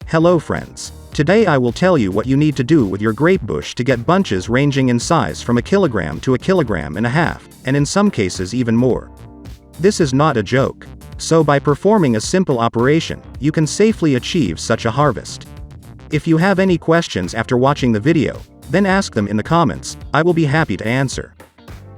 Hello friends. Today I will tell you what you need to do with your grape bush to get bunches ranging in size from 1 kilogram to 1.5 kilograms, and in some cases even more. This is not a joke. So by performing a simple operation, you can safely achieve such a harvest. If you have any questions after watching the video, then ask them in the comments, I will be happy to answer.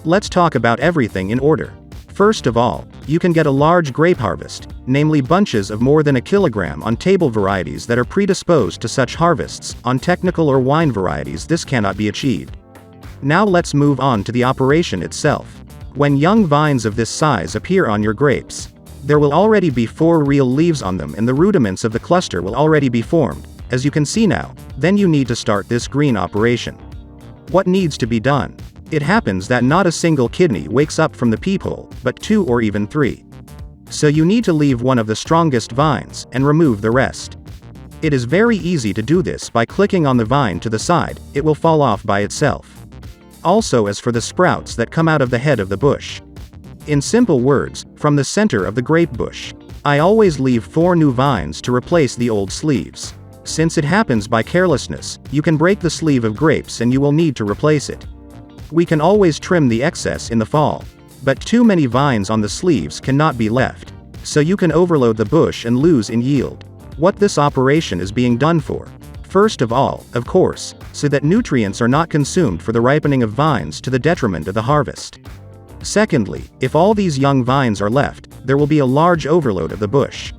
Let's talk about everything in order. First of all, you can get a large grape harvest, namely bunches of more than 1 kilogram on table varieties that are predisposed to such harvests. On technical or wine varieties this cannot be achieved. Now let's move on to the operation itself. When young vines of this size appear on your grapes, there will already be 4 real leaves on them and the rudiments of the cluster will already be formed, as you can see now. Then you need to start this green operation. What needs to be done? It happens that not a single kidney wakes up from the peephole, but 2 or even 3. So you need to leave one of the strongest vines, and remove the rest. It is very easy to do this by clicking on the vine to the side, it will fall off by itself. Also as for the sprouts that come out of the head of the bush. In simple words, from the center of the grape bush, I always leave 4 new vines to replace the old sleeves. Since it happens by carelessness, you can break the sleeve of grapes and you will need to replace it. We can always trim the excess in the fall. But too many vines on the sleeves cannot be left. So you can overload the bush and lose in yield. What this operation is being done for? First of all, of course, so that nutrients are not consumed for the ripening of vines to the detriment of the harvest. Secondly, if all these young vines are left, there will be a large overload of the bush.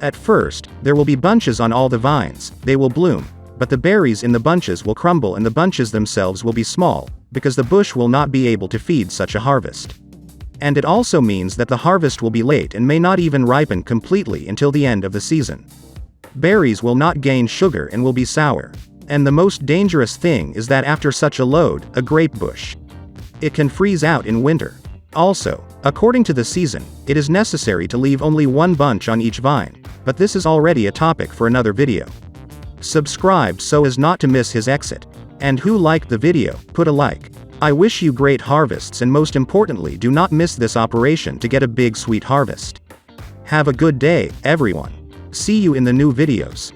At first, there will be bunches on all the vines, they will bloom, but the berries in the bunches will crumble and the bunches themselves will be small, because the bush will not be able to feed such a harvest. And it also means that the harvest will be late and may not even ripen completely until the end of the season. Berries will not gain sugar and will be sour. And the most dangerous thing is that after such a load, a grape bush, it can freeze out in winter. Also, according to the season, it is necessary to leave only 1 bunch on each vine, but this is already a topic for another video. Subscribe so as not to miss his exit. And who liked the video, put a like. I wish you great harvests and most importantly do not miss this operation to get a big sweet harvest. Have a good day, everyone. See you in the new videos.